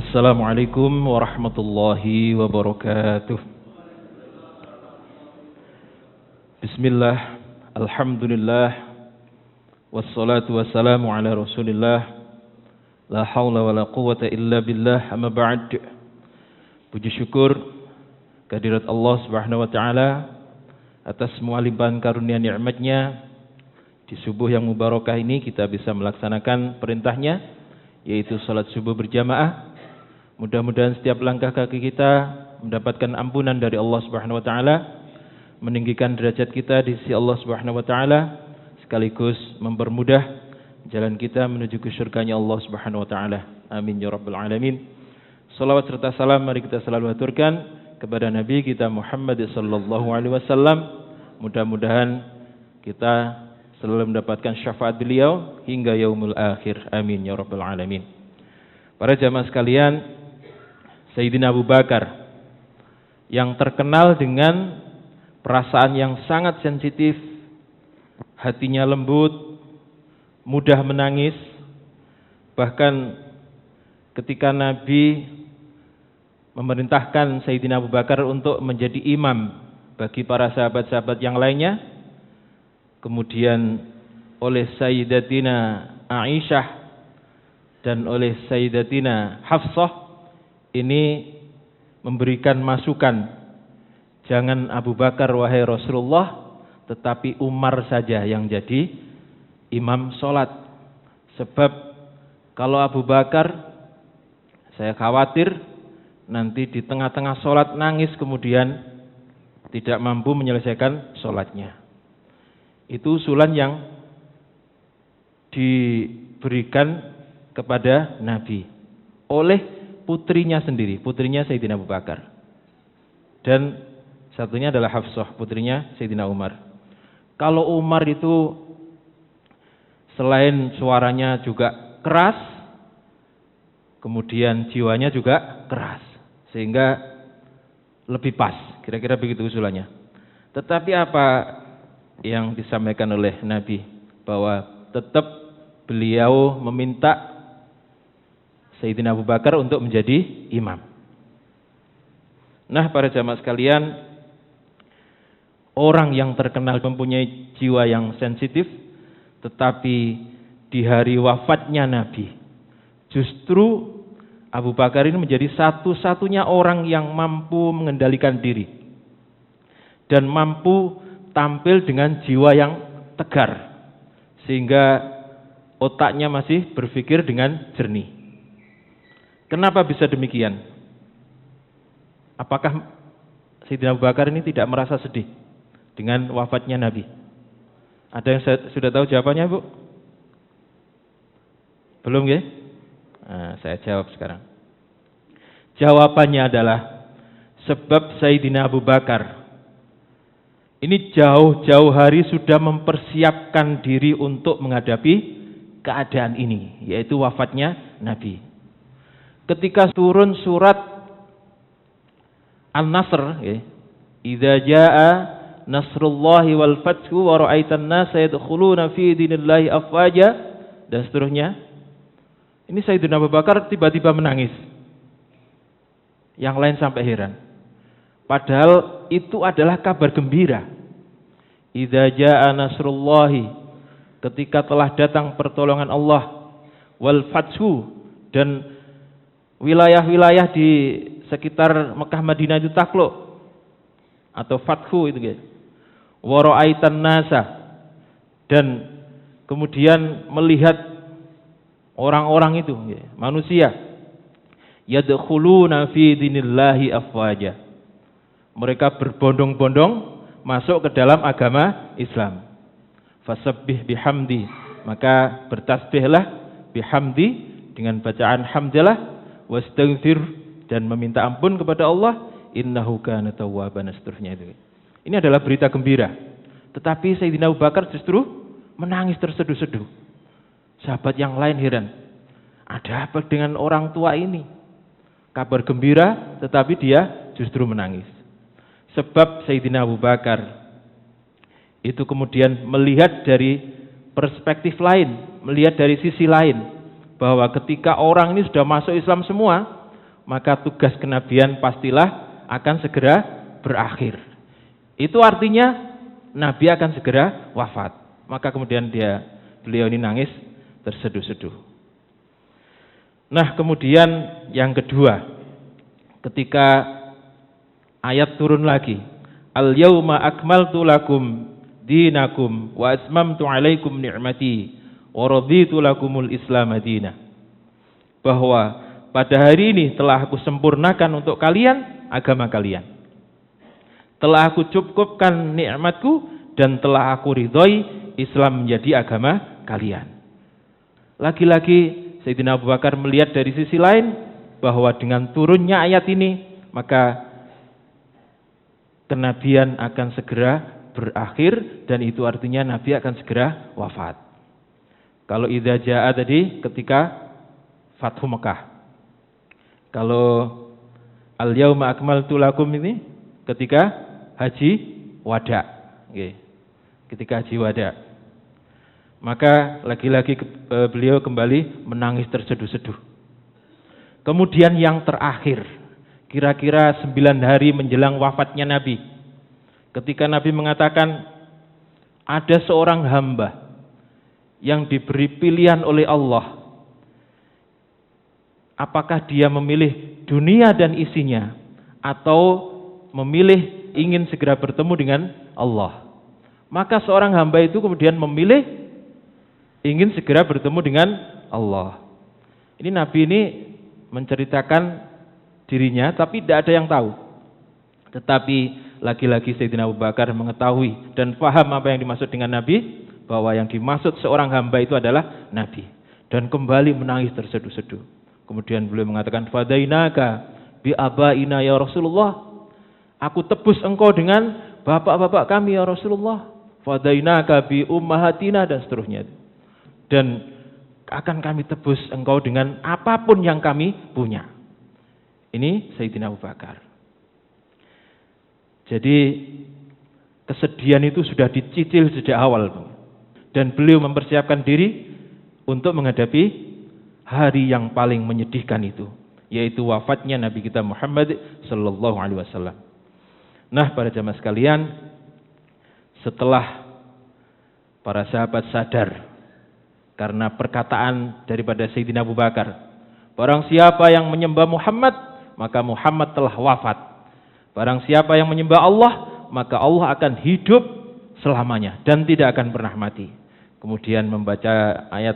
Assalamualaikum warahmatullahi wabarakatuh. Bismillah, alhamdulillah, wassalatu wassalamu ala rasulillah, la hawla wa la quwata illa billah, amma ba'd. Puji syukur kehadirat Allah subhanahu wa ta'ala atas semua limpahan karunia nikmatnya. Di subuh yang mubarakah ini kita bisa melaksanakan perintahnya, yaitu salat subuh berjamaah. Mudah-mudahan setiap langkah kaki kita mendapatkan ampunan dari Allah Subhanahu wa taala, meninggikan derajat kita di sisi Allah Subhanahu wa taala, sekaligus mempermudah jalan kita menuju ke surganya Allah Subhanahu wa taala. Amin ya rabbal alamin. Salawat serta salam mari kita selalu aturkan kepada Nabi kita Muhammad sallallahu alaihi wasallam. Mudah-mudahan kita selalu mendapatkan syafaat beliau hingga yaumul akhir. Amin ya rabbal alamin. Para jamaah sekalian, Sayyidina Abu Bakar yang terkenal dengan perasaan yang sangat sensitif, hatinya lembut, mudah menangis. Bahkan ketika Nabi memerintahkan Sayyidina Abu Bakar untuk menjadi imam bagi para sahabat-sahabat yang lainnya, kemudian oleh Sayyidatina Aisyah dan oleh Sayyidatina Hafsah ini memberikan masukan, jangan Abu Bakar wahai Rasulullah, tetapi Umar saja yang jadi imam sholat. Sebab kalau Abu Bakar, saya khawatir nanti di tengah-tengah sholat nangis kemudian tidak mampu menyelesaikan sholatnya. Itu usulan yang diberikan kepada Nabi oleh putrinya sendiri, putrinya Sayyidina Abu Bakar. Dan satunya adalah Hafsah, putrinya Sayyidina Umar. Kalau Umar itu selain suaranya juga keras, kemudian jiwanya juga keras, sehingga lebih pas, kira-kira begitu usulannya. Tetapi apa yang disampaikan oleh Nabi, bahwa tetap beliau meminta Sayyidina Abu Bakar untuk menjadi imam. Nah, para jamaah sekalian, orang yang terkenal mempunyai jiwa yang sensitif, tetapi di hari wafatnya Nabi, justru Abu Bakar ini menjadi satu-satunya orang yang mampu mengendalikan diri dan mampu tampil dengan jiwa yang tegar, sehingga otaknya masih berpikir dengan jernih. Kenapa bisa demikian? Apakah Sayyidina Abu Bakar ini tidak merasa sedih dengan wafatnya Nabi? Ada yang sudah tahu jawabannya, Bu? Belum, ya? Nah, saya jawab sekarang. Jawabannya adalah sebab Sayyidina Abu Bakar ini jauh-jauh hari sudah mempersiapkan diri untuk menghadapi keadaan ini, yaitu wafatnya Nabi. Ketika turun surat An-Nasr, idza jaa nasrullahi wal fathu wa ra'aitan nasa yadkhuluna fi dinillahi afwaja, dan seterusnya. Ini Sayyidina Abu Bakar tiba-tiba menangis. Yang lain sampai heran. Padahal itu adalah kabar gembira. Idza jaa nasrullahi, ketika telah datang pertolongan Allah, wal fathu, dan wilayah-wilayah di sekitar Mekah Madinah itu takluk atau fathu itu, guys. Wa ra'aitan nasa, dan kemudian melihat orang-orang itu, manusia, yadkhuluna fi dinillahi afwaja, mereka berbondong-bondong masuk ke dalam agama Islam. Fasabbih bihamdi, maka bertasbihlah bihamdi, dengan bacaan hamdalah, wastaghfir, dan meminta ampun kepada Allah, innahu kana tawwaban, seterusnya itu. Ini adalah berita gembira. Tetapi Sayyidina Abu Bakar justru menangis terseduh-seduh. Sahabat yang lain heran, ada apa dengan orang tua ini? Kabar gembira, tetapi dia justru menangis. Sebab Sayyidina Abu Bakar itu kemudian melihat dari perspektif lain, melihat dari sisi lain, bahwa ketika orang ini sudah masuk Islam semua, maka tugas kenabian pastilah akan segera berakhir. Itu artinya Nabi akan segera wafat. Maka kemudian beliau ini nangis terseduh-seduh. Nah, kemudian yang kedua, ketika ayat turun lagi, al-yauma akmaltu lakum dinakum wa atmamtu alaikum ni'mati wa raditu lakumul islam madina. Bahwa pada hari ini telah aku sempurnakan untuk kalian agama kalian. Telah aku cukupkan nikmatku dan telah aku ridhoi Islam menjadi agama kalian. Lagi-lagi Sayyidina Abu Bakar melihat dari sisi lain bahwa dengan turunnya ayat ini maka kenabian akan segera berakhir dan itu artinya Nabi akan segera wafat. Kalau idza jaa tadi ketika Fathu Mekah. Kalau al-yauma akmaltu lakum ini ketika haji wada. Ketika haji wada. Maka lagi-lagi beliau kembali menangis terseduh-seduh. Kemudian yang terakhir, kira-kira 9 hari menjelang wafatnya Nabi, ketika Nabi mengatakan ada seorang hamba yang diberi pilihan oleh Allah, apakah dia memilih dunia dan isinya atau memilih ingin segera bertemu dengan Allah. Maka seorang hamba itu kemudian memilih ingin segera bertemu dengan Allah. Ini Nabi ini menceritakan dirinya tapi tidak ada yang tahu. Tetapi lagi-lagi Sayyidina Abu Bakar mengetahui dan paham apa yang dimaksud dengan Nabi, bahwa yang dimaksud seorang hamba itu adalah Nabi, dan kembali menangis terseduh-seduh. Kemudian beliau mengatakan, fadainaka bi abaina ya Rasulullah, aku tebus engkau dengan bapak-bapak kami ya Rasulullah. Fadainaka bi ummahatina, dan seterusnya. Dan akan kami tebus engkau dengan apapun yang kami punya. Ini Sayyidina Abu Bakar. Jadi kesedihan itu sudah dicicil sejak awal. Dan beliau mempersiapkan diri untuk menghadapi hari yang paling menyedihkan itu, yaitu wafatnya Nabi kita Muhammad sallallahu alaihi wasallam. Nah, para jamaah sekalian, setelah para sahabat sadar karena perkataan daripada Sayyidina Abu Bakar, barang siapa yang menyembah Muhammad, maka Muhammad telah wafat. Barang siapa yang menyembah Allah, maka Allah akan hidup selamanya dan tidak akan pernah mati. Kemudian membaca ayat,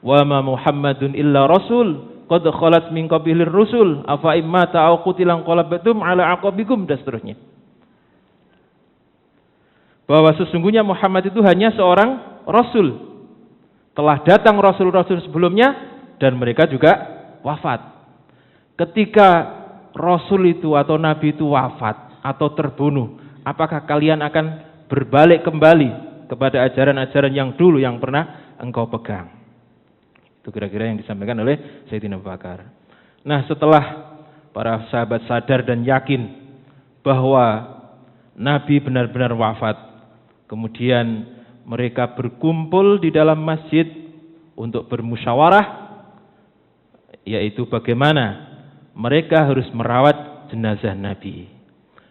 wa ma Muhammadun illa rasul qad khalat min qablihi rusul afa imma ta'u qutilan qalabtum ala aqabikum, dan seterusnya. Bahwa sesungguhnya Muhammad itu hanya seorang rasul. Telah datang rasul-rasul sebelumnya dan mereka juga wafat. Ketika rasul itu atau nabi itu wafat atau terbunuh, apakah kalian akan berbalik kembali kepada ajaran-ajaran yang dulu yang pernah engkau pegang? Itu kira-kira yang disampaikan oleh Sayyidina Abu Bakar. Nah, setelah para sahabat sadar dan yakin bahwa Nabi benar-benar wafat, kemudian mereka berkumpul di dalam masjid untuk bermusyawarah, yaitu bagaimana mereka harus merawat jenazah Nabi.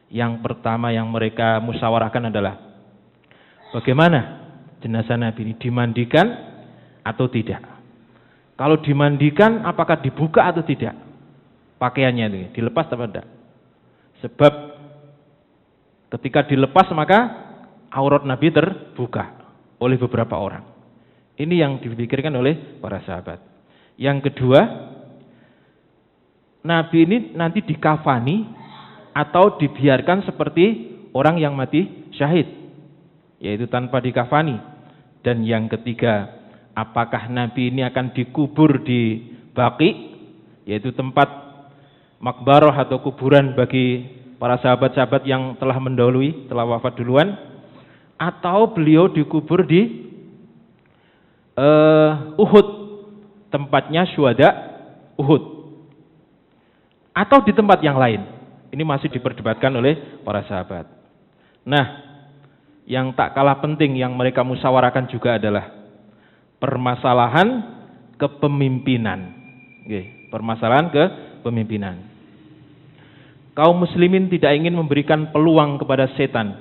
Yang pertama yang mereka musyawarahkan adalah bagaimana jenazah Nabi ini dimandikan atau tidak. Kalau dimandikan, apakah dibuka atau tidak pakaiannya itu, dilepas atau tidak? Sebab ketika dilepas maka aurat Nabi terbuka oleh beberapa orang. Ini yang dipikirkan oleh para sahabat. Yang kedua, Nabi ini nanti dikafani atau dibiarkan seperti orang yang mati syahid, yaitu tanpa dikafani. Dan yang ketiga, apakah Nabi ini akan dikubur di Baqi, yaitu tempat makbarah atau kuburan bagi para sahabat-sahabat yang telah mendahului, telah wafat duluan, atau beliau dikubur di Uhud, tempatnya syuhada Uhud, atau di tempat yang lain. Ini masih diperdebatkan oleh para sahabat. Nah, yang tak kalah penting yang mereka musyawarahkan juga adalah permasalahan kepemimpinan. Permasalahan kepemimpinan. Kaum muslimin tidak ingin memberikan peluang kepada setan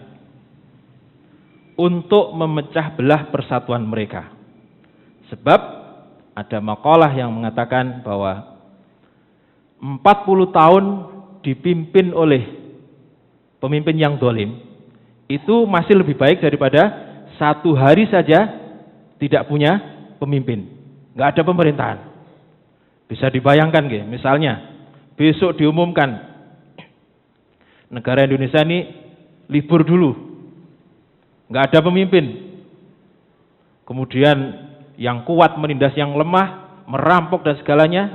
untuk memecah belah persatuan mereka. Sebab ada makalah yang mengatakan bahwa 40 tahun dipimpin oleh pemimpin yang dolim itu masih lebih baik daripada 1 hari saja tidak punya pemimpin, nggak ada pemerintahan. Bisa dibayangkan nggih, misalnya besok diumumkan negara Indonesia ini libur dulu, nggak ada pemimpin. Kemudian yang kuat menindas yang lemah, merampok dan segalanya,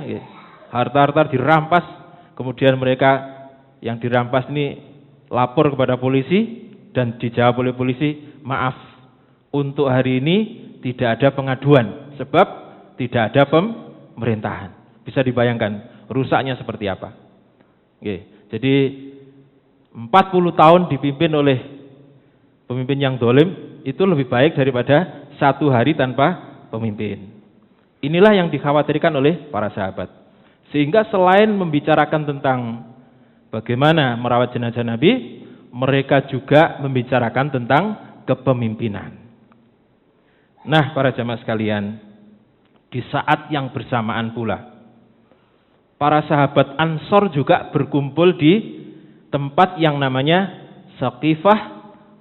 harta-harta dirampas. Kemudian mereka yang dirampas ini lapor kepada polisi dan dijawab oleh polisi, maaf, untuk hari ini tidak ada pengaduan sebab tidak ada pemerintahan. Bisa dibayangkan rusaknya seperti apa. Jadi 40 tahun dipimpin oleh pemimpin yang dolim itu lebih baik daripada 1 hari tanpa pemimpin. Inilah yang dikhawatirkan oleh para sahabat. Sehingga selain membicarakan tentang bagaimana merawat jenazah Nabi, mereka juga membicarakan tentang kepemimpinan. Nah, para jamaah sekalian, di saat yang bersamaan pula para sahabat Ansor juga berkumpul di tempat yang namanya Saqifah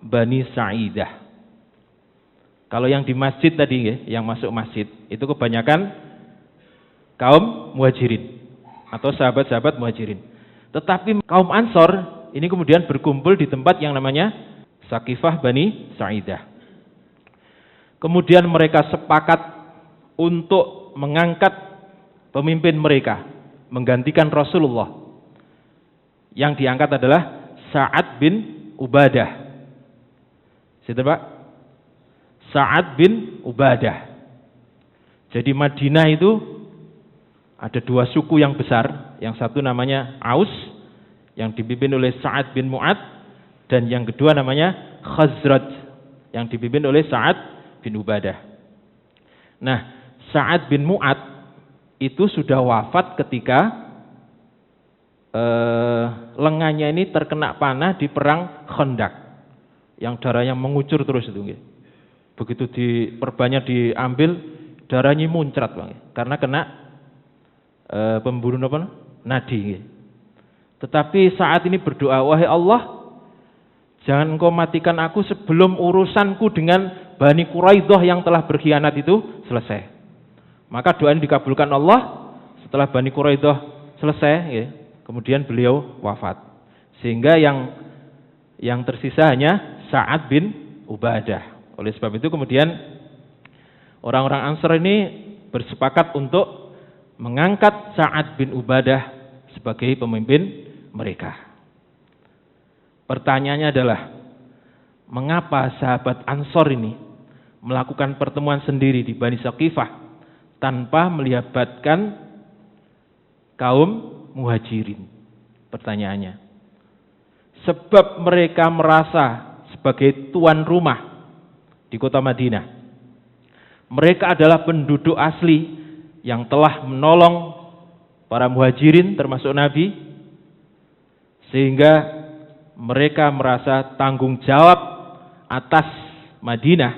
Bani Sa'idah. Kalau yang di masjid tadi, yang masuk masjid, itu kebanyakan kaum muhajirin atau sahabat-sahabat muhajirin. Tetapi kaum Ansor ini kemudian berkumpul di tempat yang namanya Saqifah Bani Sa'idah. Kemudian mereka sepakat untuk mengangkat pemimpin mereka, menggantikan Rasulullah. Yang diangkat adalah Sa'ad bin Ubadah. Siapa Pak? Sa'ad bin Ubadah. Jadi Madinah itu ada 2 suku yang besar. Yang satu namanya Aus, yang dipimpin oleh Sa'ad bin Mu'ad, dan yang kedua namanya Khazraj, yang dipimpin oleh Sa'ad bin Ubadah. Nah, Sa'ad bin Mu'ad itu sudah wafat ketika lengannya ini terkena panah di perang Khandaq, yang darahnya mengucur terus itu. Begitu perbannya diambil, darahnya muncrat, Bang, karena kena pembunuh nadi. Tetapi saat ini berdoa, wahai Allah, jangan Engkau matikan aku sebelum urusanku dengan Bani Quraidah yang telah berkhianat itu selesai. Maka doa ini dikabulkan Allah. Setelah Bani Quraidah selesai, kemudian beliau wafat. Sehingga yang tersisa hanya Sa'ad bin Ubadah. Oleh sebab itu kemudian orang-orang Ansar ini bersepakat untuk mengangkat Sa'ad bin Ubadah sebagai pemimpin mereka. Pertanyaannya adalah, mengapa sahabat Ansar ini melakukan pertemuan sendiri di Bani Saqifah tanpa melibatkan kaum muhajirin? Pertanyaannya, sebab mereka merasa sebagai tuan rumah di kota Madinah. Mereka adalah penduduk asli yang telah menolong para muhajirin termasuk Nabi, sehingga mereka merasa tanggung jawab atas Madinah,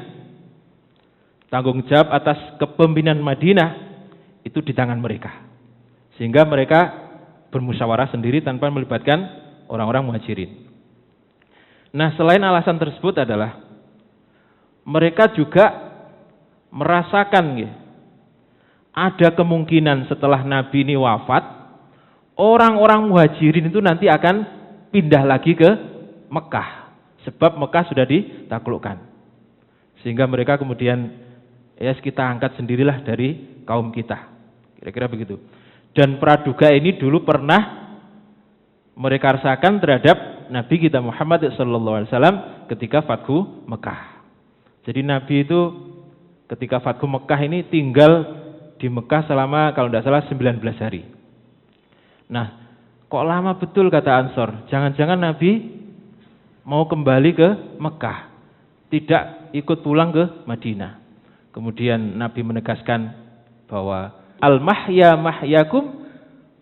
tanggung jawab atas kepemimpinan Madinah itu di tangan mereka. Sehingga mereka bermusyawarah sendiri tanpa melibatkan orang-orang muhajirin. Nah, selain alasan tersebut adalah mereka juga merasakan ada kemungkinan setelah Nabi ini wafat, orang-orang muhajirin itu nanti akan pindah lagi ke Mekah, sebab Mekah sudah ditaklukkan. Sehingga mereka kemudian, kita angkat sendirilah dari kaum kita, kira-kira begitu. Dan praduga ini dulu pernah mereka rasakan terhadap Nabi kita Muhammad SAW ketika Fathu Mekah. Jadi Nabi itu ketika Fathu Mekah ini tinggal di Mekah selama kalau tidak salah 19 hari. Nah, kok lama betul kata Ansor? Jangan-jangan Nabi mau kembali ke Mekah, tidak ikut pulang ke Madinah. Kemudian Nabi menegaskan bahwa al-mahya mahyakum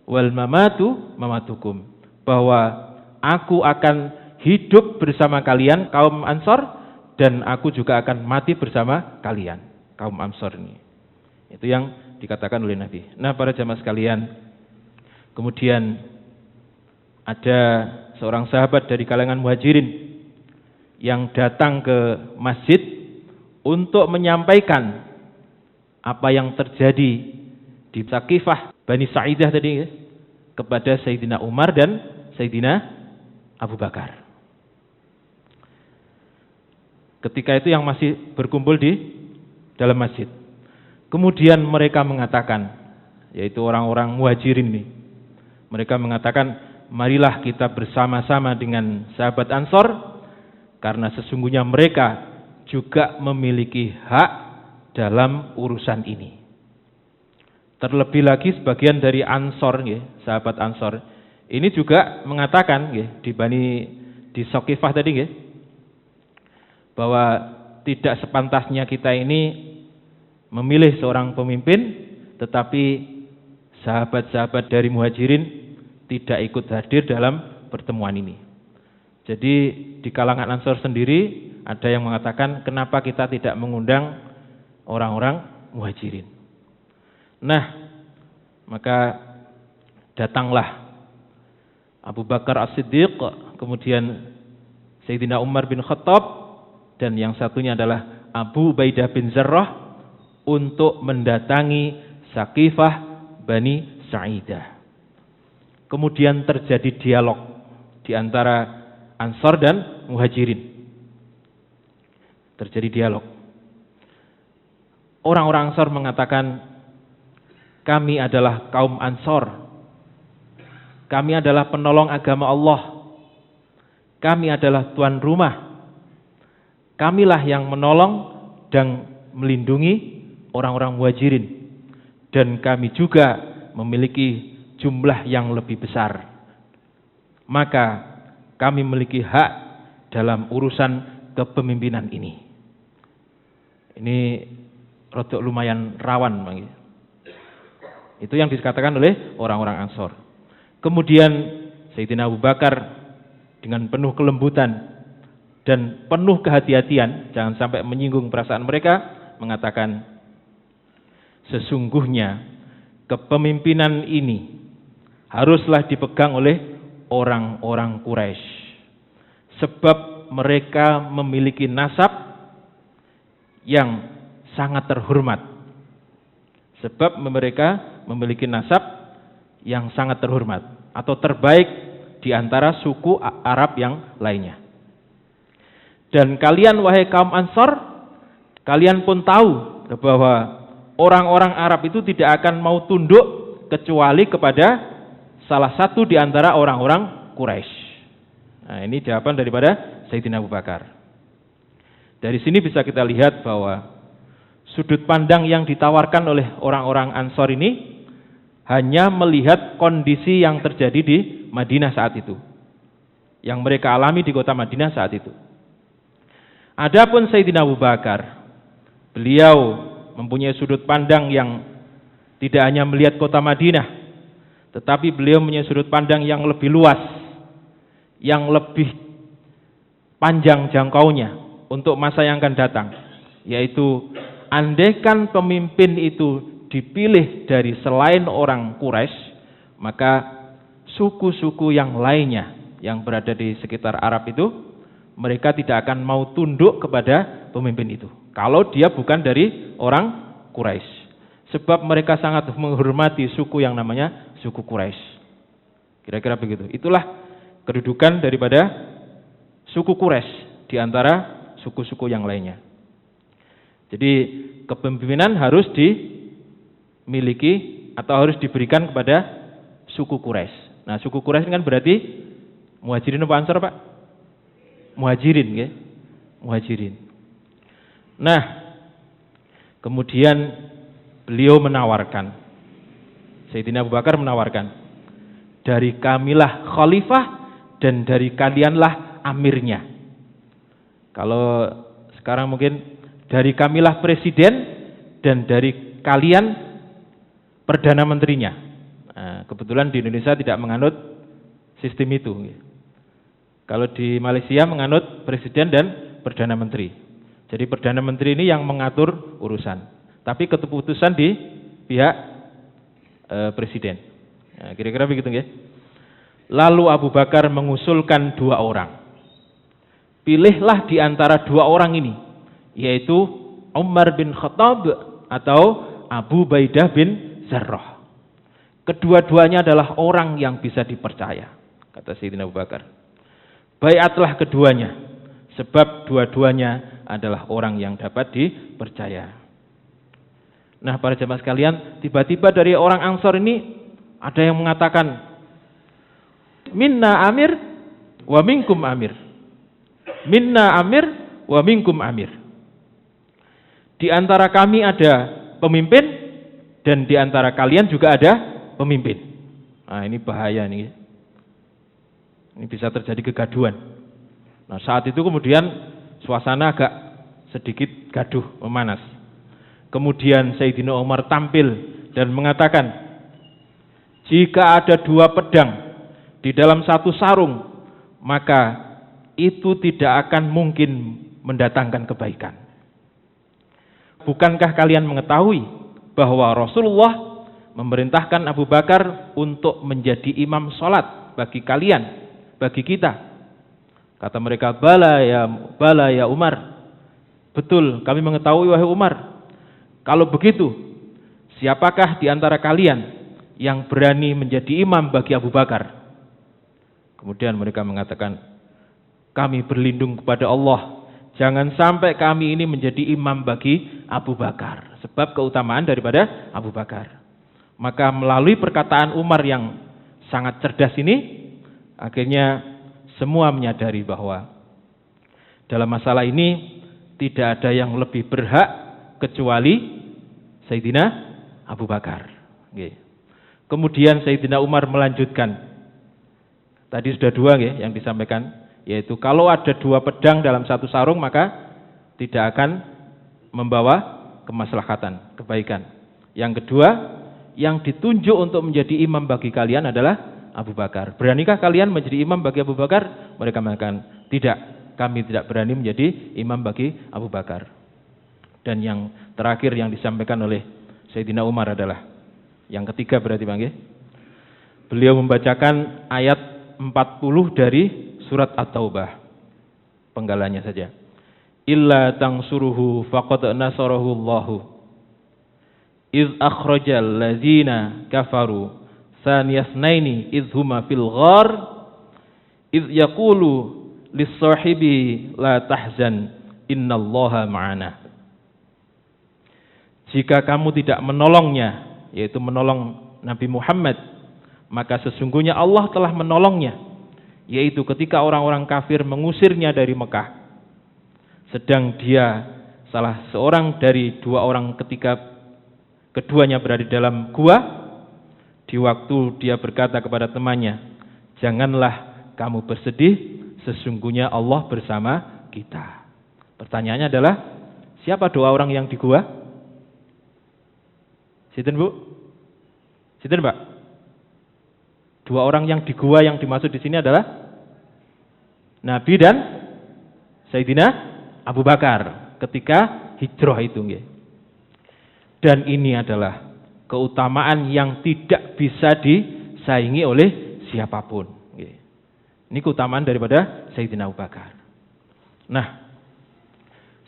wal mamatu mamatukum, bahwa aku akan hidup bersama kalian kaum Ansor, dan aku juga akan mati bersama kalian kaum Ansor ini. Itu yang dikatakan oleh Nabi. Nah, para jamaah sekalian, kemudian ada seorang sahabat dari kalangan Muhajirin yang datang ke masjid untuk menyampaikan apa yang terjadi di Saqifah Bani Sa'idah tadi ya, kepada Sayyidina Umar dan Sayyidina Abu Bakar. Ketika itu yang masih berkumpul di dalam masjid. Kemudian mereka mengatakan, yaitu orang-orang Muhajirin ini, mereka mengatakan, marilah kita bersama-sama dengan sahabat Ansor, karena sesungguhnya mereka juga memiliki hak dalam urusan ini. Terlebih lagi sebagian dari Ansor, ya, sahabat Ansor, ini juga mengatakan ya, di Saqifah tadi ya, bahwa tidak sepantasnya kita ini memilih seorang pemimpin, tetapi sahabat-sahabat dari Muhajirin tidak ikut hadir dalam pertemuan ini. Jadi di kalangan Ansor sendiri ada yang mengatakan, kenapa kita tidak mengundang orang-orang Muhajirin. Nah, maka datanglah Abu Bakar As-Siddiq, kemudian Sayyidina Umar bin Khattab, dan yang satunya adalah Abu Ubaidah bin Jarrah untuk mendatangi Saqifah Bani Sa'idah. Kemudian terjadi dialog di antara Ansor dan Muhajirin. Terjadi dialog. Orang-orang Ansor mengatakan, kami adalah kaum Ansor. Kami adalah penolong agama Allah. Kami adalah tuan rumah. Kamilah yang menolong dan melindungi orang-orang Muhajirin. Dan kami juga memiliki jumlah yang lebih besar. Maka kami memiliki hak dalam urusan kepemimpinan ini. Ini rodok lumayan rawan. Itu yang dikatakan oleh orang-orang Ansor. Kemudian Sayyidina Abu Bakar dengan penuh kelembutan dan penuh kehati-hatian, jangan sampai menyinggung perasaan mereka, mengatakan, sesungguhnya kepemimpinan ini haruslah dipegang oleh orang-orang Quraisy, sebab mereka memiliki nasab yang sangat terhormat. Sebab mereka memiliki nasab yang sangat terhormat atau terbaik di antara suku Arab yang lainnya. Dan kalian wahai kaum Ansor, kalian pun tahu bahwa orang-orang Arab itu tidak akan mau tunduk kecuali kepada salah satu di antara orang-orang Quraisy. Nah, ini jawaban daripada Sayyidina Abu Bakar. Dari sini bisa kita lihat bahwa sudut pandang yang ditawarkan oleh orang-orang Ansor ini hanya melihat kondisi yang terjadi di Madinah saat itu, yang mereka alami di kota Madinah saat itu. Adapun Sayyidina Abu Bakar, beliau mempunyai sudut pandang yang tidak hanya melihat kota Madinah, tetapi beliau mempunyai sudut pandang yang lebih luas, yang lebih panjang jangkaunya untuk masa yang akan datang, yaitu andaikan pemimpin itu dipilih dari selain orang Quraisy, maka suku-suku yang lainnya yang berada di sekitar Arab itu, mereka tidak akan mau tunduk kepada pemimpin itu kalau dia bukan dari orang Quraisy, sebab mereka sangat menghormati suku yang namanya suku Quraisy. Kira-kira begitu. Itulah kedudukan daripada suku Quraisy di antara suku-suku yang lainnya. Jadi kepemimpinan harus dimiliki atau harus diberikan kepada suku Quraisy. Nah, suku Quraisy kan berarti Muhajirin apa Ansor, Pak? Muhajirin, ya? Muhajirin. Nah, kemudian beliau menawarkan, Sayyidina Abu Bakar menawarkan, dari kamilah khalifah dan dari kalianlah amirnya. Kalau sekarang mungkin dari kamilah presiden dan dari kalian perdana menterinya. Nah, kebetulan di Indonesia tidak menganut sistem itu. Kalau di Malaysia menganut presiden dan perdana menteri. Jadi perdana menteri ini yang mengatur urusan, tapi keputusan di pihak presiden. Nah, kira-kira begitu ya. Lalu Abu Bakar mengusulkan 2 orang. Pilihlah di antara 2 orang ini, yaitu Umar bin Khattab atau Abu Baidah bin Zarrah. Kedua-duanya adalah orang yang bisa dipercaya, kata Sayyidina Abu Bakar. Baiatlah keduanya, sebab dua-duanya adalah orang yang dapat dipercaya. Nah, para jemaah sekalian, tiba-tiba dari orang Ansor ini ada yang mengatakan, minna amir wa minkum amir. Minna amir wa minkum amir. Di antara kami ada pemimpin dan di antara kalian juga ada pemimpin. Nah, ini bahaya nih. Ini bisa terjadi kegaduhan. Nah, saat itu kemudian suasana agak sedikit gaduh, memanas. Kemudian Sayyidina Umar tampil dan mengatakan, jika ada 2 pedang di dalam 1 sarung, maka itu tidak akan mungkin mendatangkan kebaikan. Bukankah kalian mengetahui bahwa Rasulullah memerintahkan Abu Bakar untuk menjadi imam sholat bagi kalian, bagi kita? Kata mereka, bala ya Umar. Betul, kami mengetahui wahai Umar. Kalau begitu, siapakah di antara kalian yang berani menjadi imam bagi Abu Bakar? Kemudian mereka mengatakan, kami berlindung kepada Allah, jangan sampai kami ini menjadi imam bagi Abu Bakar, sebab keutamaan daripada Abu Bakar. Maka melalui perkataan Umar yang sangat cerdas ini, akhirnya semua menyadari bahwa dalam masalah ini tidak ada yang lebih berhak kecuali Sayyidina Abu Bakar. Kemudian Sayyidina Umar melanjutkan. Tadi sudah 2 yang disampaikan, yaitu kalau ada 2 pedang dalam 1 sarung maka tidak akan membawa kemaslahatan, kebaikan. Yang kedua, yang ditunjuk untuk menjadi imam bagi kalian adalah Abu Bakar. Beranikah kalian menjadi imam bagi Abu Bakar? Mereka mengatakan, tidak, kami tidak berani menjadi imam bagi Abu Bakar. Dan yang terakhir yang disampaikan oleh Sayyidina Umar adalah yang ketiga berarti Bang ya. Beliau membacakan ayat 40 dari surat At-Taubah. Penggalanya saja. Illa tansuruhu faqad nasarahu Allahu. Iz akhrajal ladzina kafaru saniyasnaini iz huma fil ghar iz yaqulu lis-sahibi la tahzan innallaha ma'ana. Jika kamu tidak menolongnya, yaitu menolong Nabi Muhammad, maka sesungguhnya Allah telah menolongnya, yaitu ketika orang-orang kafir mengusirnya dari Mekah, sedang dia salah seorang dari 2 orang ketika keduanya berada di dalam gua, di waktu dia berkata kepada temannya, janganlah kamu bersedih, sesungguhnya Allah bersama kita. Pertanyaannya adalah, siapa 2 orang yang di gua? Sinten Bu? Sinten Pak? 2 orang yang di gua yang dimaksud di sini adalah Nabi dan Sayyidina Abu Bakar ketika hijrah itu. Dan ini adalah keutamaan yang tidak bisa disaingi oleh siapapun. Ini keutamaan daripada Sayyidina Abu Bakar. Nah,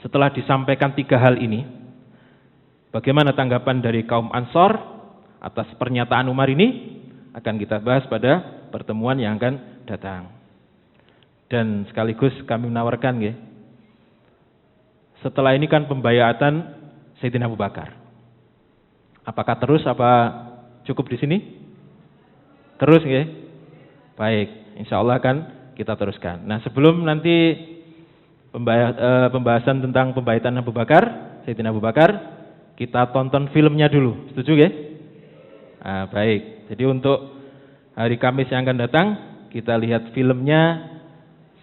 setelah disampaikan 3 hal ini, bagaimana tanggapan dari kaum Ansor atas pernyataan Umar ini? Akan kita bahas pada pertemuan yang akan datang. Dan sekaligus kami menawarkan setelah ini kan pembayatan Sayyidina Abu Bakar. Apakah terus apa cukup di sini? Terus Baik, insya Allah akan kita teruskan. Nah, sebelum nanti pembahasan tentang pembayatan Abu Bakar, Sayyidina Abu Bakar, kita tonton filmnya dulu. Setuju Nah, baik. Jadi untuk hari Kamis yang akan datang, kita lihat filmnya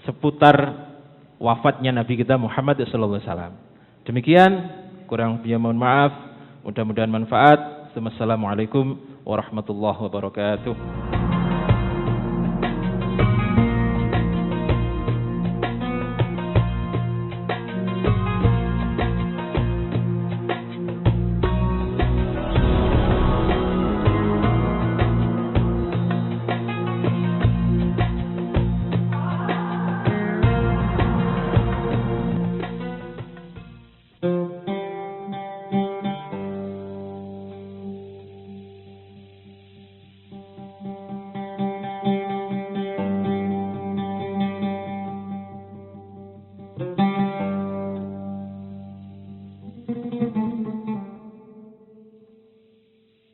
seputar wafatnya Nabi kita Muhammad SAW. Demikian, kurang lebihnya mohon maaf. Mudah-mudahan manfaat. Wassalamualaikum warahmatullahi wabarakatuh.